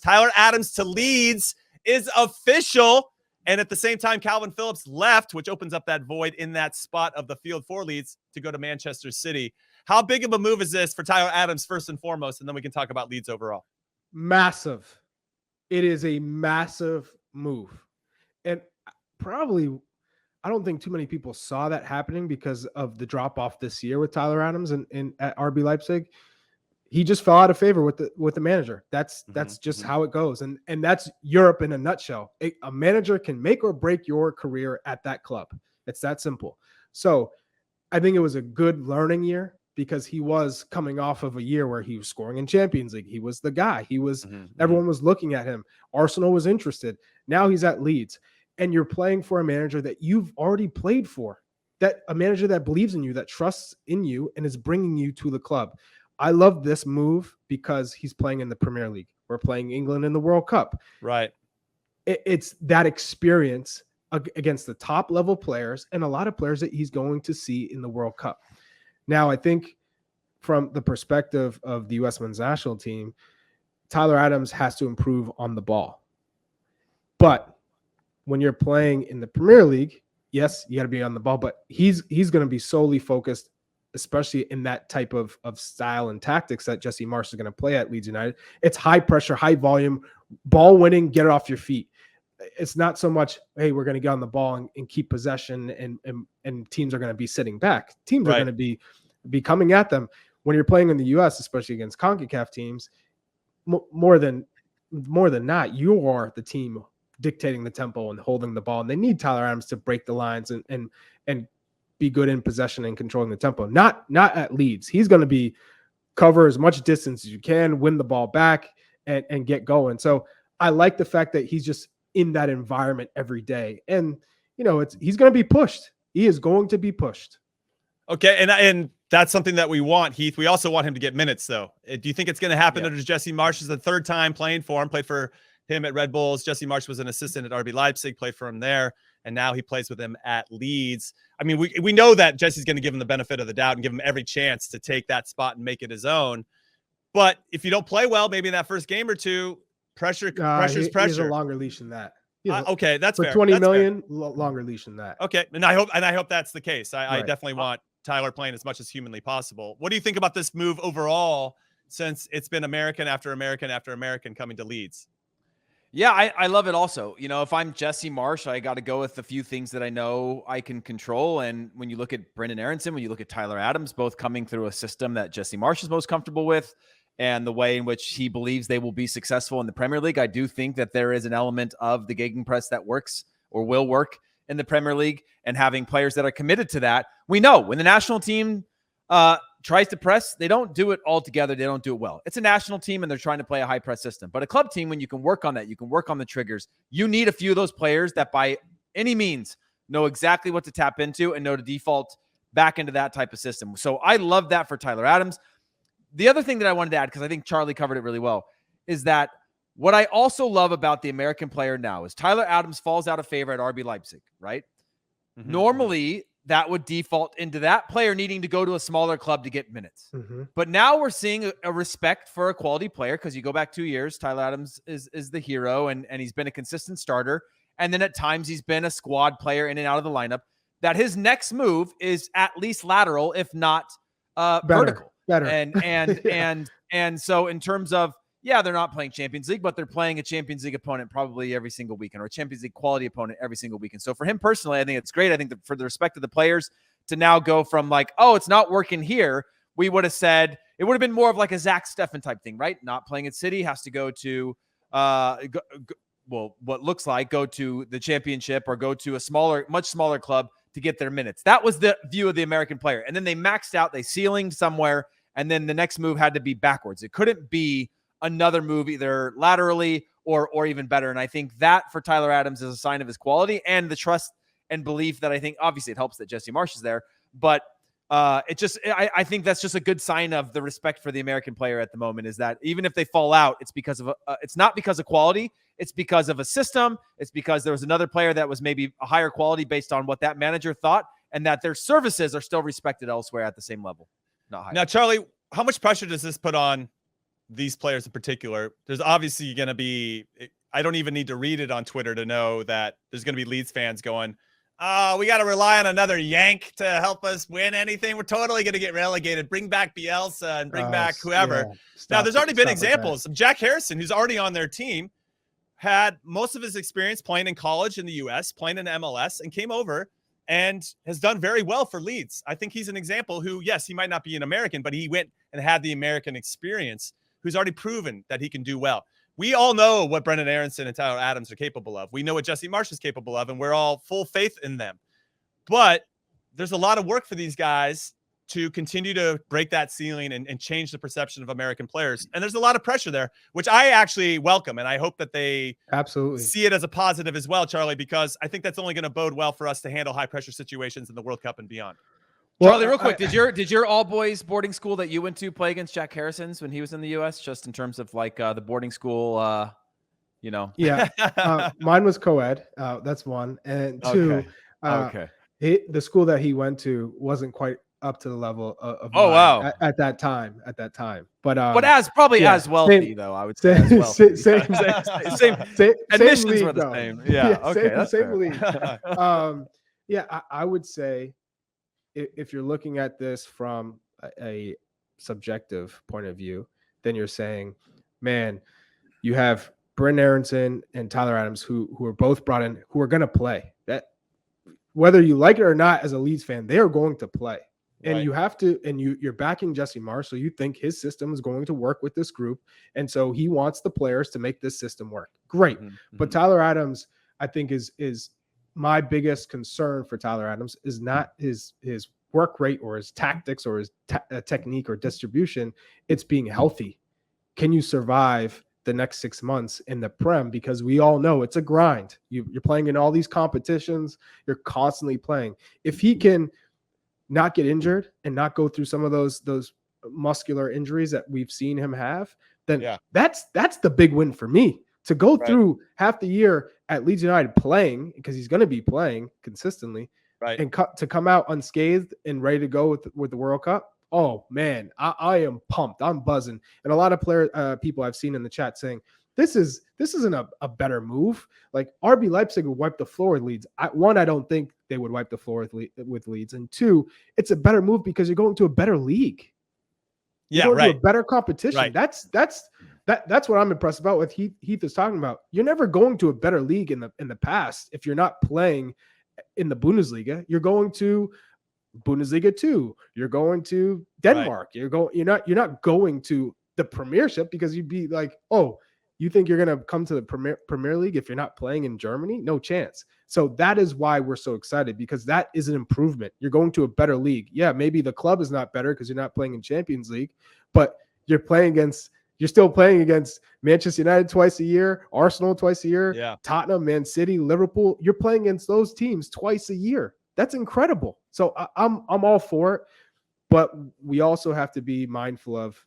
Tyler Adams to Leeds is official. And at the same time, Calvin Phillips left, which opens up that void in that spot of the field for Leeds to go to Manchester City. How big of a move is this for Tyler Adams, first and foremost? And then we can talk about Leeds overall. Massive. It is a massive move. And probably, I don't think too many people saw that happening because of the drop-off this year with Tyler Adams at RB Leipzig. He just fell out of favor with the manager. That's just how it goes. And that's Europe in a nutshell. A manager can make or break your career at that club. It's that simple. So I think it was a good learning year because he was coming off of a year where he was scoring in Champions League. He was the guy. He was everyone was looking at him. Arsenal was interested. Now he's at Leeds. And you're playing for a manager that you've already played for. That a manager that believes in you, that trusts in you, and is bringing you to the club. I love this move because he's playing in the Premier League. We're playing England in the World Cup. Right. It's that experience against the top level players and a lot of players that he's going to see in the World Cup. Now, I think from the perspective of the U.S. men's national team, Tyler Adams has to improve on the ball. But when you're playing in the Premier League, yes, you got to be on the ball, but he's going to be solely focused, especially in that type of style and tactics that Jesse Marsch is going to play at Leeds United. It's high pressure, high volume, ball winning, get it off your feet. It's not so much, hey, we're going to get on the ball and keep possession and teams are going to be sitting back. Teams are going to be coming at them. When you're playing in the U.S., especially against CONCACAF teams, more than not, you are the team dictating the tempo and holding the ball. And they need Tyler Adams to break the lines and be good in possession and controlling the tempo. Not at Leeds. He's going to be cover as much distance as you can, win the ball back and get going. So I like the fact that he's just in that environment every day. And, he's going to be pushed. He is going to be pushed. Okay. And that's something that we want, Heath. We also want him to get minutes, though. Do you think it's going to happen under Jesse Marsch? Is the third time playing for him, played for him at Red Bulls. Jesse Marsch was an assistant at RB Leipzig, played for him there. And now he plays with him at Leeds. I mean, we know that Jesse's going to give him the benefit of the doubt and give him every chance to take that spot and make it his own. But if you don't play well, maybe in that first game or two, pressure's pressure. He's a longer leash than that. Okay, that's for fair. 20 million, longer leash than that. Okay, and I hope that's the case. I definitely want Tyler playing as much as humanly possible. What do you think about this move overall, since it's been American after American after American coming to Leeds? Yeah, I love it also. If I'm Jesse Marsch, I got to go with a few things that I know I can control. And when you look at Brendan Aronson, when you look at Tyler Adams, both coming through a system that Jesse Marsch is most comfortable with and the way in which he believes they will be successful in the Premier League, I do think that there is an element of the gegenpress that works or will work in the Premier League, and having players that are committed to that. We know when the national team tries to press, they don't do it all together. They don't do it well. It's a national team and they're trying to play a high press system. But a club team, when you can work on that, you can work on the triggers. You need a few of those players that by any means know exactly what to tap into and know to default back into that type of system. So I love that for Tyler Adams. The other thing that I wanted to add, because I think Charlie covered it really well, is that what I also love about the American player now is Tyler Adams falls out of favor at RB Leipzig, right? Mm-hmm. Normally, that would default into that player needing to go to a smaller club to get minutes. Mm-hmm. But now we're seeing a respect for a quality player, because you go back 2 years, Tyler Adams is the hero, and he's been a consistent starter. And then at times he's been a squad player in and out of the lineup, that his next move is at least lateral, if not vertical. Better. And so in terms of, they're not playing Champions League, but they're playing a Champions League opponent probably every single weekend, or a Champions League quality opponent every single weekend. So for him personally, I think it's great. I think that for the respect of the players to now go from like, oh, it's not working here, we would have said it would have been more of like a Zach Steffen type thing, right? Not playing at City, has to go to what looks like go to the Championship or go to a much smaller club to get their minutes. That was the view of the American player. And then they maxed out, they ceilinged somewhere, and then the next move had to be backwards. It couldn't be another move either laterally or even better. And I think that for Tyler Adams is a sign of his quality and the trust and belief that I think obviously it helps that Jesse Marsch is there, but I think that's just a good sign of the respect for the American player at the moment, is that even if they fall out, it's because of it's not because of quality. It's because of a system. It's because there was another player that was maybe a higher quality based on what that manager thought, and that their services are still respected elsewhere at the same level. Not higher. Now, Charlie, how much pressure does this put on these players in particular, there's obviously going to be, I don't even need to read it on Twitter to know that there's going to be Leeds fans going, oh, we got to rely on another Yank to help us win anything. We're totally going to get relegated. Bring back Bielsa and bring back whoever. Now, there's already been examples. Jack Harrison, who's already on their team, had most of his experience playing in college in the US, playing in MLS, and came over and has done very well for Leeds. I think he's an example who, yes, he might not be an American, but he went and had the American experience, who's already proven that he can do well. We all know what Brendan Aronson and Tyler Adams are capable of. We know what Jesse Marsch is capable of, and we're all full faith in them. But there's a lot of work for these guys to continue to break that ceiling and change the perception of American players. And there's a lot of pressure there, which I actually welcome. And I hope that they absolutely see it as a positive as well, Charlie, because I think that's only going to bode well for us to handle high pressure situations in the World Cup and beyond. Well, Charlie, real quick, did your all boys boarding school that you went to play against Jack Harrison's when he was in the US, just in terms of like the boarding school, you know? Yeah. Mine was co-ed. That's one. And two, the school that he went to wasn't quite up to the level of mine at that time. But as wealthy though, I would say as wealthy. Same admissions league, were the same. Yeah. Okay. Same league. I would say if you're looking at this from a subjective point of view, then you're saying, man, you have Brendan Aronson and Tyler Adams who are both brought in, who are going to play. That whether you like it or not as a Leeds fan, they are going to play. And you have to, and you're backing Jesse Marsch, so you think his system is going to work with this group, and so he wants the players to make this system work. Great, but Tyler Adams, I think, is my biggest concern for Tyler Adams is not his work rate or his tactics or his technique or distribution. It's being healthy. Can you survive the next 6 months in the Prem? Because we all know it's a grind. You're playing in all these competitions. You're constantly playing. If he can not get injured and not go through some of those muscular injuries that we've seen him have, then that's the big win for me. To go through half the year at Leeds United playing, because he's going to be playing consistently, and to come out unscathed and ready to go with the World Cup. Oh man, I am pumped. I'm buzzing. And a lot of people I've seen in the chat saying this isn't a better move. Like RB Leipzig would wipe the floor with Leeds. I don't think they would wipe the floor with Leeds. And two, it's a better move because you're going to a better league. You're going to a better competition. That's what I'm impressed about. What Heath is talking about. You're never going to a better league in the past if you're not playing in the Bundesliga. You're going to Bundesliga 2. You're going to Denmark. You're not going to the Premiership, because you'd be like, oh, you think you're going to come to the Premier League if you're not playing in Germany? No chance. So that is why we're so excited, because that is an improvement. You're going to a better league. Yeah, maybe the club is not better because you're not playing in Champions League, but you're still playing against Manchester United twice a year, Arsenal twice a year, Tottenham, Man City, Liverpool. You're playing against those teams twice a year. That's incredible. So I'm all for it, but we also have to be mindful of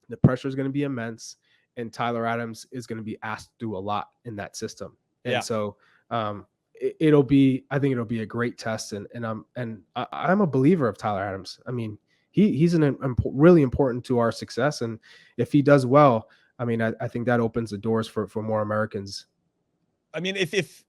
the pressure is going to be immense. And Tyler Adams is going to be asked to do a lot in that system. And so I think it'll be a great test. And I'm a believer of Tyler Adams. I mean, he's really important to our success. And if he does well, I mean, I think that opens the doors for more Americans. I mean, if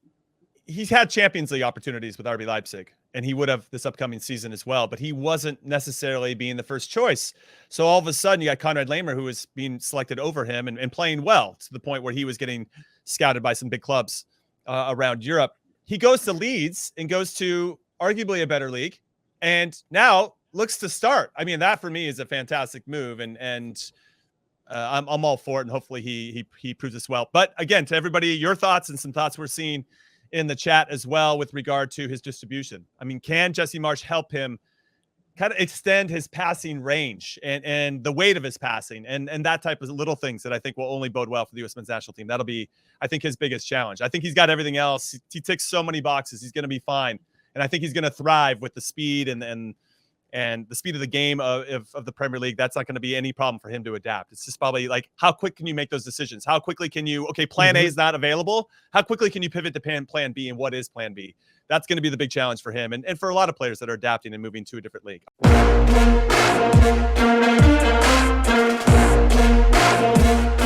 he's had Champions League opportunities with RB Leipzig, and he would have this upcoming season as well, but he wasn't necessarily being the first choice. So all of a sudden you got Conrad Lamer, who was being selected over him and playing well to the point where he was getting scouted by some big clubs around Europe. He goes to Leeds and goes to arguably a better league, and now looks to start. I mean, that for me is a fantastic move, and I'm all for it, and hopefully he proves this well. But again, to everybody, your thoughts and some thoughts we're seeing in the chat as well with regard to his distribution. I mean, can Jesse Marsch help him kind of extend his passing range and the weight of his passing and that type of little things that I think will only bode well for the U.S. men's national team? That'll be, I think, his biggest challenge. I think he's got everything else. He ticks so many boxes. He's going to be fine. And I think he's going to thrive with the speed and the speed of the game of the Premier League. That's not going to be any problem for him to adapt. It's just probably like, how quick can you make those decisions? How quickly can you, plan A is not available. How quickly can you pivot to plan B, and what is plan B? That's going to be the big challenge for him and for a lot of players that are adapting and moving to a different league. Bye.